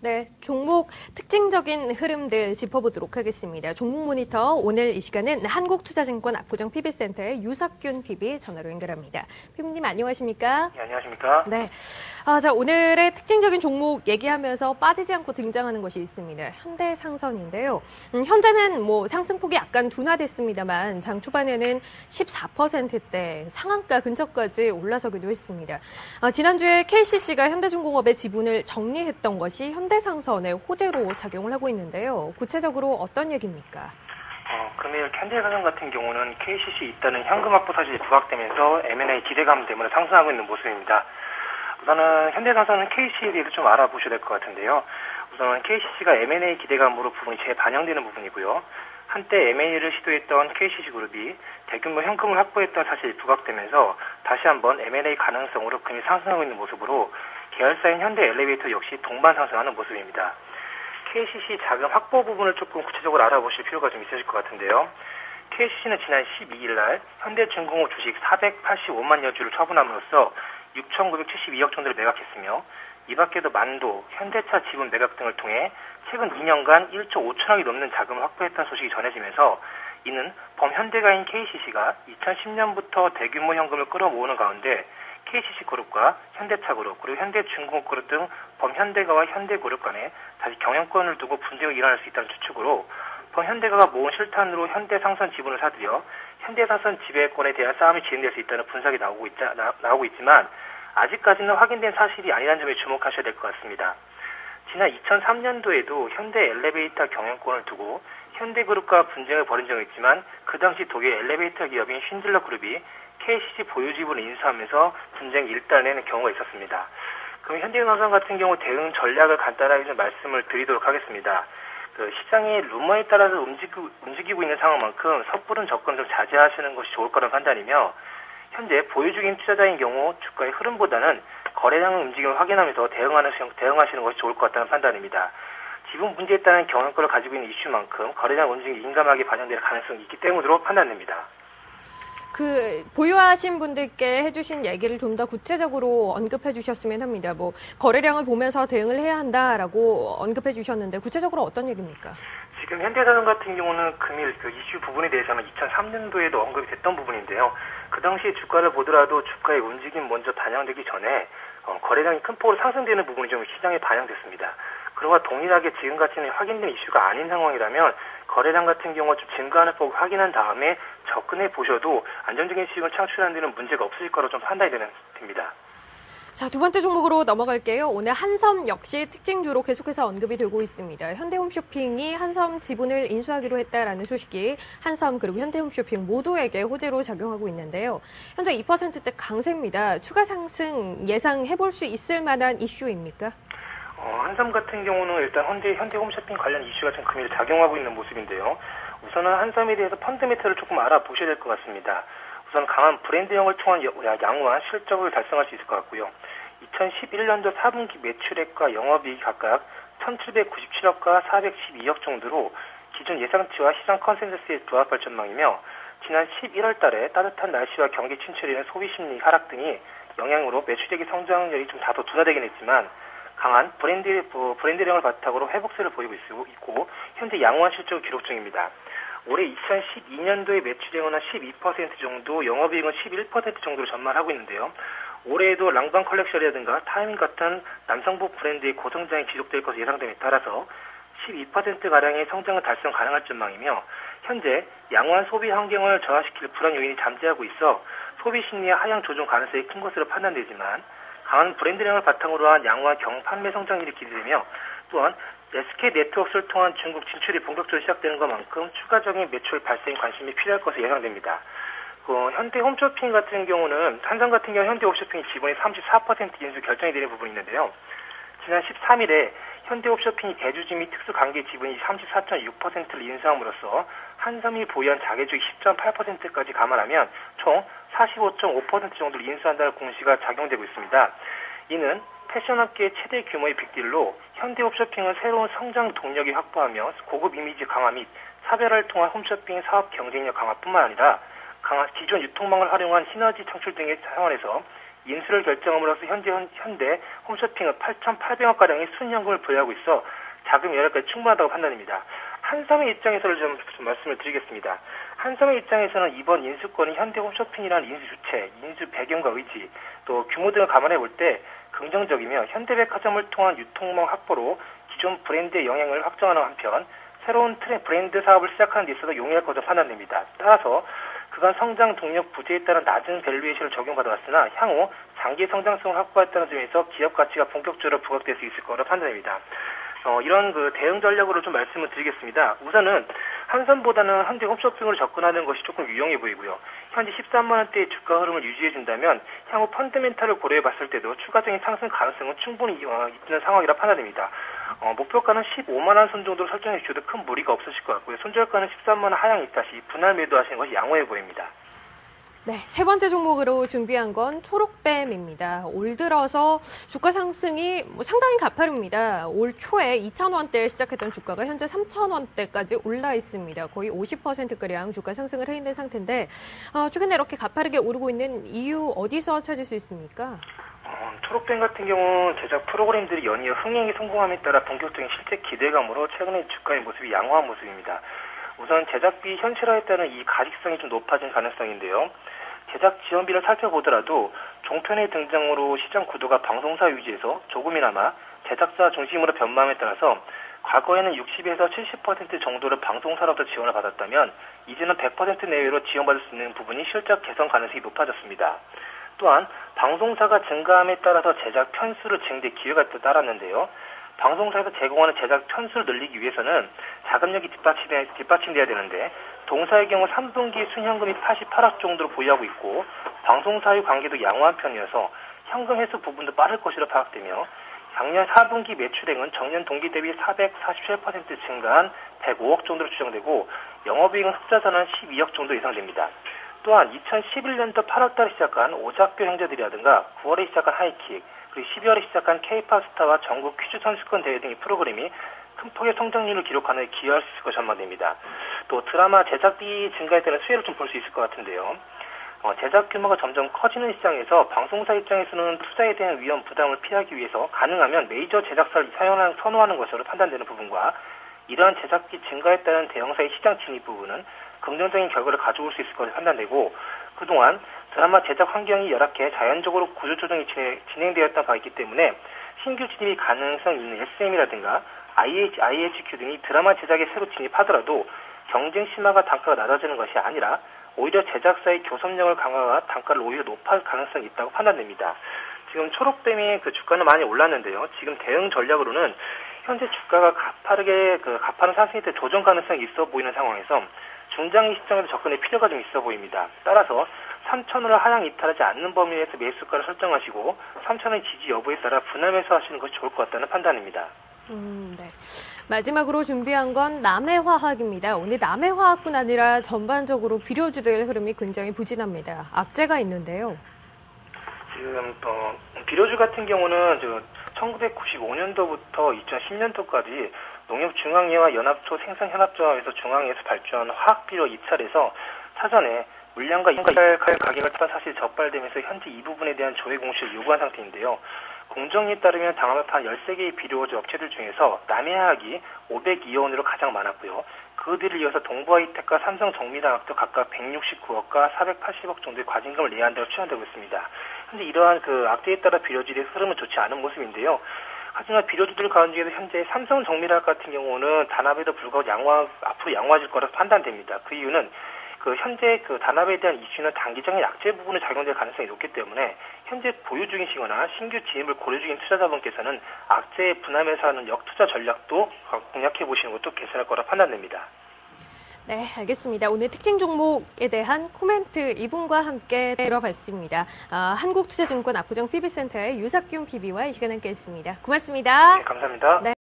네, 종목 특징적인 흐름들 짚어보도록 하겠습니다. 종목 모니터 오늘 이 시간은 한국투자증권 압구정 PB센터의 유석균 PB 전화로 연결합니다. PB님 안녕하십니까? 네, 안녕하십니까? 네. 자, 오늘의 특징적인 종목 얘기하면서 빠지지 않고 등장하는 것이 있습니다. 현대상선인데요. 현재는 상승폭이 약간 둔화됐습니다만 장 초반에는 14%대 상한가 근처까지 올라서기도 했습니다. 지난주에 KCC가 현대중공업의 지분을 정리했던 것이 현대상선의 호재로 작용을 하고 있는데요. 구체적으로 어떤 얘기입니까? 금일 현대상선 같은 경우는 KCC 있다는 현금 확보 사실이 부각되면서 M&A 기대감 때문에 상승하고 있는 모습입니다. 우선은 현대상선은 KCC에 대해서 좀 알아보셔야 될 것 같은데요. 우선은 KCC가 M&A 기대감으로 부분이 재반영되는 부분이고요. 한때 M&A를 시도했던 KCC 그룹이 대규모 현금을 확보했던 사실이 부각되면서 다시 한번 M&A 가능성으로 금이 상승하고 있는 모습으로 계열사인 현대엘리베이터 역시 동반 상승하는 모습입니다. KCC 자금 확보 부분을 조금 구체적으로 알아보실 필요가 좀 있으실 것 같은데요. KCC는 지난 12일 날 현대중공업 주식 485만여 주를 처분함으로써 6,972억 정도를 매각했으며 이 밖에도 만도, 현대차 지분 매각 등을 통해 최근 2년간 1조 5천억이 넘는 자금을 확보했다는 소식이 전해지면서 이는 범현대가인 KCC가 2010년부터 대규모 현금을 끌어모으는 가운데 KCC그룹과 현대차그룹 그리고 현대중공업그룹 등 범현대가와 현대그룹 간에 다시 경영권을 두고 분쟁이 일어날 수 있다는 추측으로 범현대가가 모은 실탄으로 현대상선 지분을 사들여 현대상선 지배권에 대한 싸움이 진행될 수 있다는 분석이 나오고 있지만 아직까지는 확인된 사실이 아니라는 점에 주목하셔야 될 것 같습니다. 지난 2003년도에도 현대엘리베이터 경영권을 두고 현대그룹과 분쟁을 벌인 적이 있지만 그 당시 독일 엘리베이터 기업인 쉰들러 그룹이 KCC 보유 지분을 인수하면서 분쟁이 일단내는 경우가 있었습니다. 그럼 현대상선 같은 경우 대응 전략을 간단하게 좀 말씀을 드리도록 하겠습니다. 시장의 루머에 따라서 움직이고 있는 상황만큼 섣부른 접근을 좀 자제하시는 것이 좋을 거라는 판단이며 현재 보유 중인 투자자인 경우 주가의 흐름보다는 거래량 움직임을 확인하면서 대응하시는 것이 좋을 것 같다는 판단입니다. 지분 문제에 따른 경영권을 가지고 있는 이슈만큼 거래량 움직임이 민감하게 반영될 가능성이 있기 때문으로 판단됩니다. 보유하신 분들께 해주신 얘기를 좀 더 구체적으로 언급해 주셨으면 합니다. 거래량을 보면서 대응을 해야 한다라고 언급해 주셨는데 구체적으로 어떤 얘기입니까? 지금 현대사전 같은 경우는 금일 이슈 부분에 대해서는 2003년도에도 언급이 됐던 부분인데요. 그 당시 주가를 보더라도 주가의 움직임 먼저 반영되기 전에 거래량이 큰 폭으로 상승되는 부분이 좀 시장에 반영됐습니다. 그와 동일하게 지금같이는 확인된 이슈가 아닌 상황이라면 거래량 같은 경우 좀 증가하는 폭을 확인한 다음에 접근해 보셔도 안정적인 수익을 창출하는 데는 문제가 없으실 거로 좀 판단이 됩니다. 자, 두 번째 종목으로 넘어갈게요. 오늘 한섬 역시 특징주로 계속해서 언급이 되고 있습니다. 현대홈쇼핑이 한섬 지분을 인수하기로 했다라는 소식이 한섬 그리고 현대홈쇼핑 모두에게 호재로 작용하고 있는데요. 현재 2%대 강세입니다. 추가 상승 예상해볼 수 있을 만한 이슈입니까? 한섬 같은 경우는 일단 현대홈쇼핑 관련 이슈가 좀 금일 작용하고 있는 모습인데요. 우선은 한섬에 대해서 펀드메터를 조금 알아보셔야 될 것 같습니다. 우선 강한 브랜드형을 통한 양호한 실적을 달성할 수 있을 것 같고요. 2011년도 4분기 매출액과 영업이익이 각각 1,797억과 412억 정도로 기존 예상치와 시장 컨센서스에 부합할 전망이며 지난 11월 달에 따뜻한 날씨와 경기 침체로 인한 소비 심리 하락 등이 영향으로 매출액의 성장률이 좀 다소 둔화되긴 했지만 강한 브랜드력을 바탕으로 회복세를 보이고 있고 현재 양호한 실적을 기록 중입니다. 올해 2012년도의 매출액은 한 12% 정도, 영업이익은 11% 정도로 전망하고 있는데요. 올해에도 랑방 컬렉션이라든가 타이밍 같은 남성복 브랜드의 고성장이 지속될 것으로 예상됨에 따라서 12%가량의 성장을 달성 가능할 전망이며 현재 양호한 소비 환경을 저하시킬 불안 요인이 잠재하고 있어 소비 심리의 하향 조정 가능성이 큰 것으로 판단되지만 강한 브랜드력을 바탕으로 한 양호한 판매 성장률이 기대되며 또한 SK 네트워크를 통한 중국 진출이 본격적으로 시작되는 것만큼 추가적인 매출 발생 관심이 필요할 것으로 예상됩니다. 현대홈쇼핑 같은 경우는 한섬 같은 경우 현대홈쇼핑 지분의 34% 인수 결정이 되는 부분이 있는데요. 지난 13일에 현대홈쇼핑이 대주주 및 특수관계 지분이 34.6%를 인수함으로써 한섬이 보유한 자계주의 10.8%까지 감안하면 총 45.5% 정도를 인수한다는 공시가 작용되고 있습니다. 이는 패션업계의 최대 규모의 빅딜로 현대홈쇼핑은 새로운 성장 동력이 확보하며 고급 이미지 강화 및 차별화를 통한 홈쇼핑 사업 경쟁력 강화뿐만 아니라 기존 유통망을 활용한 시너지 창출 등의 차원에서 인수를 결정함으로써 현재 홈쇼핑은 8,800억가량의 순현금을 보유하고 있어 자금 여력까지 충분하다고 판단됩니다. 한섬의 입장에서는 좀 말씀을 드리겠습니다. 한섬의 입장에서는 이번 인수권이 현대 홈쇼핑이라는 인수 주체, 인수 배경과 의지, 또 규모 등을 감안해 볼 때 긍정적이며 현대백화점을 통한 유통망 확보로 기존 브랜드의 영향을 확정하는 한편 새로운 브랜드 사업을 시작하는 데 있어서 용이할 것으로 판단됩니다. 따라서 그간 성장 동력 부재에 따른 낮은 밸류에이션을 적용받아왔으나 향후 장기 성장성을 확보했다는 점에서 기업 가치가 본격적으로 부각될 수 있을 거로 판단됩니다. 이런 대응 전략으로 좀 말씀을 드리겠습니다. 우선은 한섬보다는 현재 홈쇼핑으로 접근하는 것이 조금 유용해 보이고요. 현재 13만 원대의 주가 흐름을 유지해준다면 향후 펀더멘탈을 고려해 봤을 때도 추가적인 상승 가능성은 충분히 있는 상황이라 판단됩니다. 목표가는 15만 원 선 정도로 설정해 주셔도 큰 무리가 없으실 것 같고요. 손절가는 13만 원 하향 있다시 분할 매도하시는 것이 양호해 보입니다. 네, 세 번째 종목으로 준비한 건 초록뱀입니다. 올 들어서 주가 상승이 상당히 가파릅니다. 올 초에 2,000원대에 시작했던 주가가 현재 3,000원대까지 올라 있습니다. 거의 50%가량 주가 상승을 해 있는 상태인데 최근에 이렇게 가파르게 오르고 있는 이유 어디서 찾을 수 있습니까? 초록뱀 같은 경우 제작 프로그램들이 연이어 흥행에 성공함에 따라 본격적인 실제 기대감으로 최근에 주가의 모습이 양호한 모습입니다. 우선 제작비 현실화에 따른 이 가직성이 좀 높아진 가능성인데요. 제작 지원비를 살펴보더라도 종편의 등장으로 시장 구도가 방송사 위주에서 조금이나마 제작자 중심으로 변모함에 따라서 과거에는 60에서 70% 정도를 방송사로부터 지원을 받았다면 이제는 100% 내외로 지원받을 수 있는 부분이 실적 개선 가능성이 높아졌습니다. 또한 방송사가 증가함에 따라서 제작 편수를 증대 기회가 따랐는데요. 방송사에서 제공하는 제작 편수를 늘리기 위해서는 자금력이 뒷받침돼야 되는데 동사의 경우 3분기 순현금이 88억 정도로 보유하고 있고 방송사의 관계도 양호한 편이어서 현금 회수 부분도 빠를 것으로 파악되며 작년 4분기 매출액은 전년 동기 대비 447% 증가한 105억 정도로 추정되고 영업이익은 흑자전환 12억 정도 예상됩니다. 또한 2011년도 8월달에 시작한 오작교 형제들이라든가 9월에 시작한 하이킥, 그리고 12월에 시작한 K-팝 스타와 전국 퀴즈 선수권 대회 등의 프로그램이 큰 폭의 성장률을 기록하는 데 기여할 수 있을 것으로 전망됩니다. 또 드라마 제작비 증가에 따른 수혜를 좀 볼 수 있을 것 같은데요. 제작 규모가 점점 커지는 시장에서 방송사 입장에서는 투자에 대한 위험 부담을 피하기 위해서 가능하면 메이저 제작사를 선호하는 것으로 판단되는 부분과 이러한 제작비 증가에 따른 대형사의 시장 진입 부분은 긍정적인 결과를 가져올 수 있을 것으로 판단되고 그동안 드라마 제작 환경이 열악해 자연적으로 구조조정이 진행되었던 바 있기 때문에 신규 진입이 가능성 있는 SM이라든가 IHQ 등이 드라마 제작에 새로 진입하더라도 경쟁 심화가 단가가 낮아지는 것이 아니라 오히려 제작사의 교섭력을 강화가 단가를 오히려 높일 가능성이 있다고 판단됩니다. 지금 초록뱀이 주가는 많이 올랐는데요. 지금 대응 전략으로는 현재 주가가 가파른 상승일 때 조정 가능성이 있어 보이는 상황에서 중장기 시장에서 접근의 필요가 좀 있어 보입니다. 따라서 3,000원을 하향 이탈하지 않는 범위 내에서 매수가를 설정하시고 3,000원의 지지 여부에 따라 분할 매수하시는 것이 좋을 것 같다는 판단입니다. 네. 마지막으로 준비한 건 남해화학입니다. 오늘 남해화학뿐 아니라 전반적으로 비료주들 흐름이 굉장히 부진합니다. 악재가 있는데요. 지금 비료주 같은 경우는 1995년도부터 2010년도까지 농협중앙회와 연합초 생산현합조합에서 중앙회에서 발주한 화학비료 입찰에서 사전에 물량과 입찰 가격을 따라 사실 적발되면서 현재 이 부분에 대한 조회 공시를 요구한 상태인데요. 공정위에 따르면 당합한 13개의 비료주 업체들 중에서 남해화학이 502원으로 가장 많았고요. 그 뒤를 이어서 동부하이텍과 삼성정밀화학도 각각 169억과 480억 정도의 과징금을 내야 한다고 추정되고 있습니다. 현재 이러한 악재에 따라 비료주의 흐름은 좋지 않은 모습인데요. 하지만 비료주들 가운데에서 현재 삼성정밀화학 같은 경우는 단합에도 불구하고 앞으로 양호해질 거라서 판단됩니다. 그 이유는 현재 단합에 대한 이슈는 단기적인 악재 부분에 작용될 가능성이 높기 때문에 현재 보유 중이시거나 신규 진입을 고려 중인 투자자분께서는 악재에 분할매수하는 역투자 전략도 공략해 보시는 것도 괜찮을 거라 판단됩니다. 네, 알겠습니다. 오늘 특징 종목에 대한 코멘트 이분과 함께 들어봤습니다. 한국투자증권 압구정 PB센터의 유석균 PB와 이 시간 함께했습니다. 고맙습니다. 네, 감사합니다. 네.